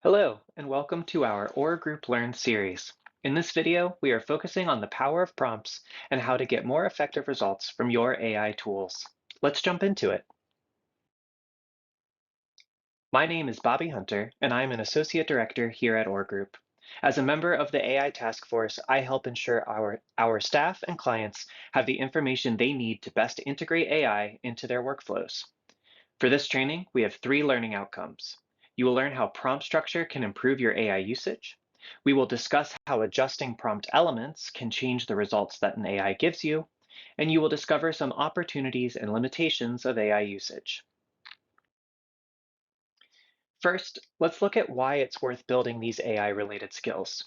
Hello, and welcome to our Orr Group LEARNS series. In this video, we are focusing on the power of prompts and how to get more effective results from your AI tools. Let's jump into it. My name is Bobby Hunter, and I am an Associate Director here at Orr Group. As a member of the AI Task Force, I help ensure our staff and clients have the information they need to best integrate AI into their workflows. For this training, we have three learning outcomes. You will learn how prompt structure can improve your AI usage. We will discuss how adjusting prompt elements can change the results that an AI gives you. And you will discover some opportunities and limitations of AI usage. First, let's look at why it's worth building these AI-related skills.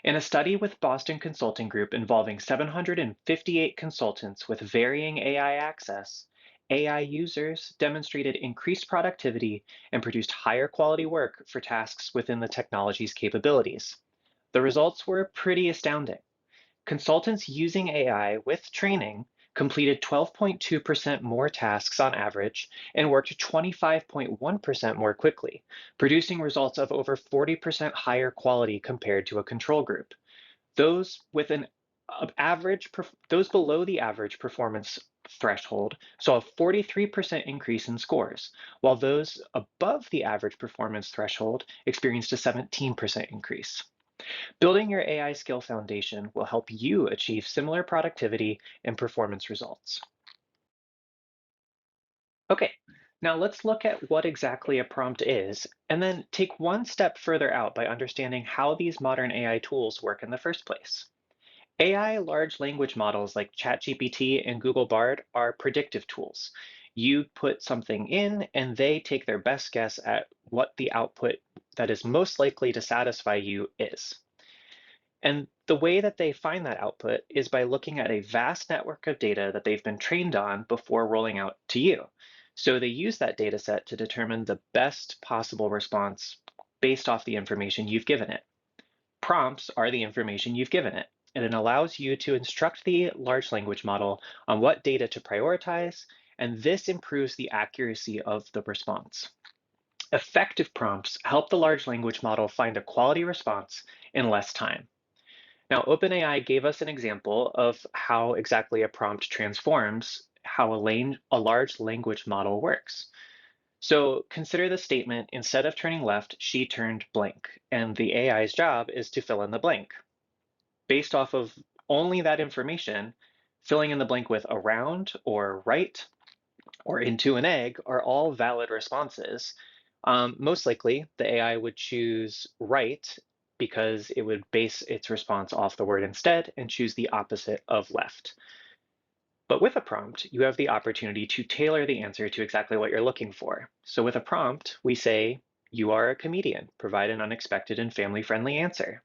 In a study with Boston Consulting Group involving 758 consultants with varying AI access, AI users demonstrated increased productivity and produced higher quality work for tasks within the technology's capabilities. The results were pretty astounding. Consultants using AI with training completed 12.2% more tasks on average and worked 25.1% more quickly, producing results of over 40% higher quality compared to a control group. Those with an those below the average performance threshold saw a 43% increase in scores, while those above the average performance threshold experienced a 17% increase. Building your AI skill foundation will help you achieve similar productivity and performance results. Okay, now let's look at what exactly a prompt is, and then take one step further out by understanding how these modern AI tools work in the first place. AI large language models like ChatGPT and Google Bard are predictive tools. You put something in, and they take their best guess at what the output that is most likely to satisfy you is. And the way that they find that output is by looking at a vast network of data that they've been trained on before rolling out to you. So they use that data set to determine the best possible response based off the information you've given it. Prompts are the information you've given it, and it allows you to instruct the large language model on what data to prioritize, and this improves the accuracy of the response. Effective prompts help the large language model find a quality response in less time. Now, OpenAI gave us an example of how exactly a prompt transforms how a large language model works. So consider the statement, instead of turning left, she turned blank, and the AI's job is to fill in the blank. Based off of only that information, filling in the blank with around or right or into an egg are all valid responses. Most likely, the AI would choose right because it would base its response off the word instead and choose the opposite of left. But with a prompt, you have the opportunity to tailor the answer to exactly what you're looking for. So with a prompt, we say, you are a comedian, provide an unexpected and family-friendly answer.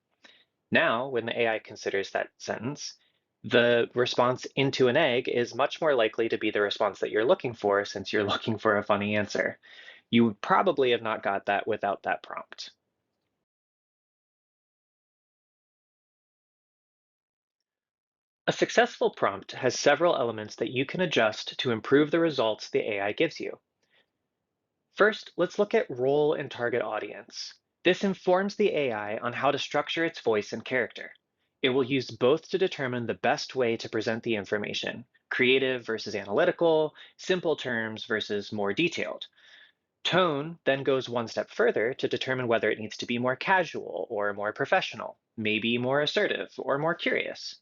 Now, when the AI considers that sentence, the response into an egg is much more likely to be the response that you're looking for since you're looking for a funny answer. You would probably have not got that without that prompt. A successful prompt has several elements that you can adjust to improve the results the AI gives you. First, let's look at role and target audience. This informs the AI on how to structure its voice and character. It will use both to determine the best way to present the information, creative versus analytical, simple terms versus more detailed. Tone then goes one step further to determine whether it needs to be more casual or more professional, maybe more assertive or more curious.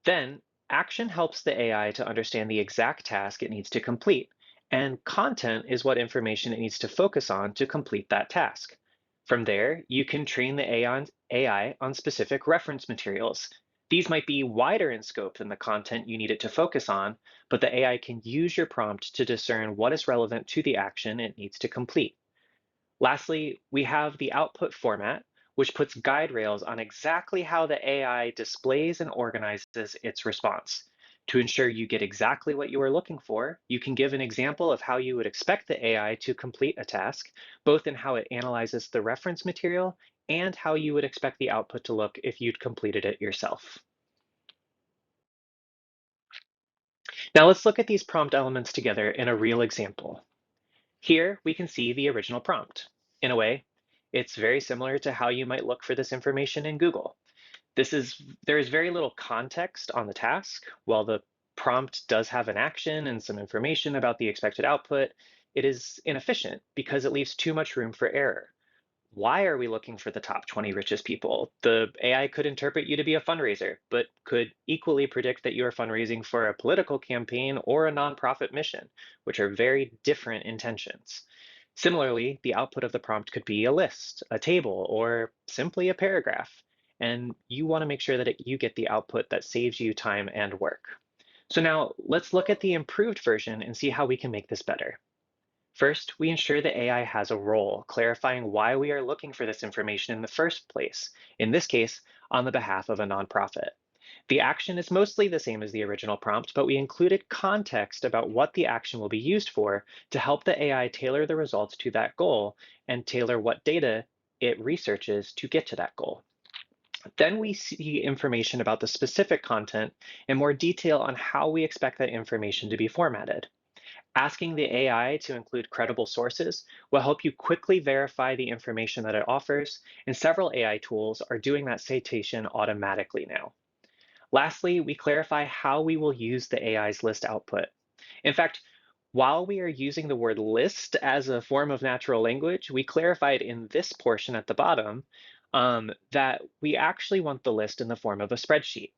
Then, action helps the AI to understand the exact task it needs to complete, and content is what information it needs to focus on to complete that task. From there, you can train the AI on specific reference materials. These might be wider in scope than the content you need it to focus on, but the AI can use your prompt to discern what is relevant to the action it needs to complete. Lastly, we have the output format, which puts guide rails on exactly how the AI displays and organizes its response. To ensure you get exactly what you are looking for, you can give an example of how you would expect the AI to complete a task, both in how it analyzes the reference material and how you would expect the output to look if you'd completed it yourself. Now let's look at these prompt elements together in a real example. Here we can see the original prompt. In a way, It's very similar to how you might look for this information in Google. There is very little context on the task. While the prompt does have an action and some information about the expected output, it is inefficient because it leaves too much room for error. Why are we looking for the top 20 richest people? The AI could interpret you to be a fundraiser, but could equally predict that you are fundraising for a political campaign or a nonprofit mission, which are very different intentions. Similarly, the output of the prompt could be a list, a table, or simply a paragraph. And you want to make sure that you get the output that saves you time and work. So now let's look at the improved version and see how we can make this better. First, we ensure the AI has a role, clarifying why we are looking for this information in the first place, in this case, on the behalf of a nonprofit. The action is mostly the same as the original prompt, but we included context about what the action will be used for to help the AI tailor the results to that goal and tailor what data it researches to get to that goal. Then we see information about the specific content and more detail on how we expect that information to be formatted. Asking the AI to include credible sources will help you quickly verify the information that it offers, and several AI tools are doing that citation automatically now. Lastly, we clarify how we will use the AI's list output. In fact, while we are using the word list as a form of natural language, we clarified in this portion at the bottom that we actually want the list in the form of a spreadsheet.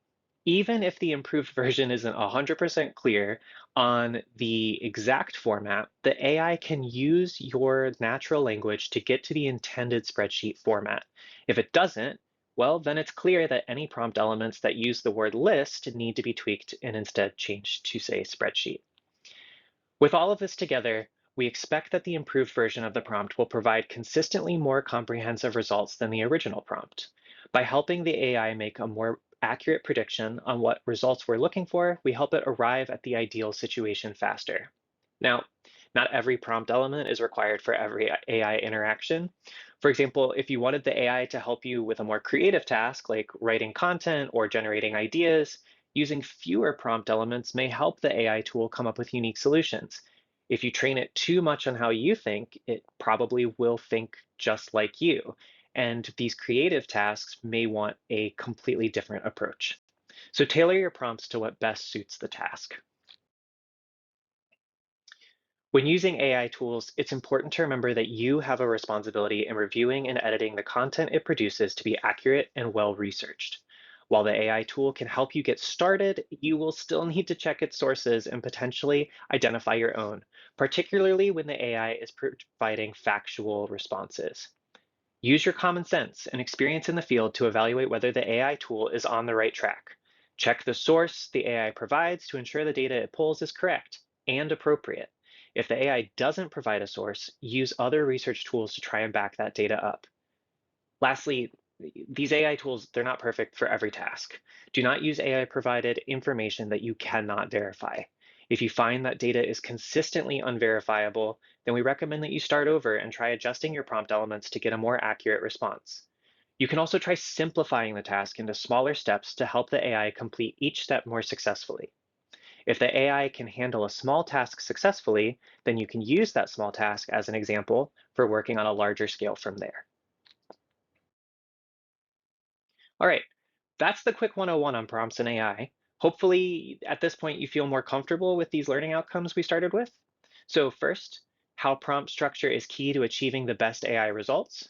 Even if the improved version isn't 100% clear on the exact format, the AI can use your natural language to get to the intended spreadsheet format. If it doesn't, well, then it's clear that any prompt elements that use the word list need to be tweaked and instead changed to, say, spreadsheet. With all of this together, we expect that the improved version of the prompt will provide consistently more comprehensive results than the original prompt. By helping the AI make a more accurate prediction on what results we're looking for, we help it arrive at the ideal situation faster. Now, not every prompt element is required for every AI interaction. For example, if you wanted the AI to help you with a more creative task like writing content or generating ideas, using fewer prompt elements may help the AI tool come up with unique solutions. If you train it too much on how you think, it probably will think just like you. And these creative tasks may want a completely different approach. So tailor your prompts to what best suits the task. When using AI tools, it's important to remember that you have a responsibility in reviewing and editing the content it produces to be accurate and well researched. While the AI tool can help you get started, you will still need to check its sources and potentially identify your own, particularly when the AI is providing factual responses. Use your common sense and experience in the field to evaluate whether the AI tool is on the right track. Check the source the AI provides to ensure the data it pulls is correct and appropriate. If the AI doesn't provide a source, use other research tools to try and back that data up. Lastly, these AI tools, they're not perfect for every task. Do not use AI provided information that you cannot verify. If you find that data is consistently unverifiable, then we recommend that you start over and try adjusting your prompt elements to get a more accurate response. You can also try simplifying the task into smaller steps to help the AI complete each step more successfully. If the AI can handle a small task successfully, then you can use that small task as an example for working on a larger scale from there. All right, that's the quick 101 on prompts in AI. Hopefully, at this point, you feel more comfortable with these learning outcomes we started with. So first, how prompt structure is key to achieving the best AI results.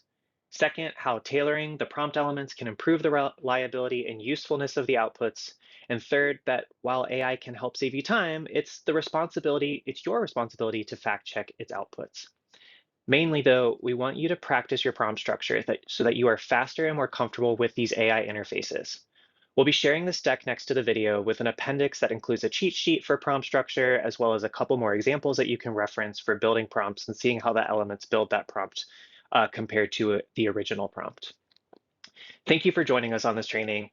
Second, how tailoring the prompt elements can improve the reliability and usefulness of the outputs. And third, that while AI can help save you time, it's your responsibility to fact check its outputs. Mainly, though, we want you to practice your prompt structure so that you are faster and more comfortable with these AI interfaces. We'll be sharing this deck next to the video with an appendix that includes a cheat sheet for prompt structure, as well as a couple more examples that you can reference for building prompts and seeing how the elements build that prompt compared to the original prompt. Thank you for joining us on this training.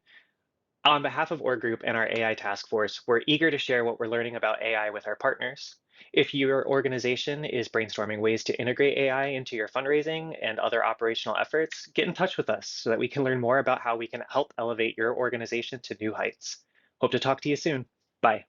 On behalf of Orr Group and our AI task force, we're eager to share what we're learning about AI with our partners. If your organization is brainstorming ways to integrate AI into your fundraising and other operational efforts, get in touch with us so that we can learn more about how we can help elevate your organization to new heights. Hope to talk to you soon. Bye.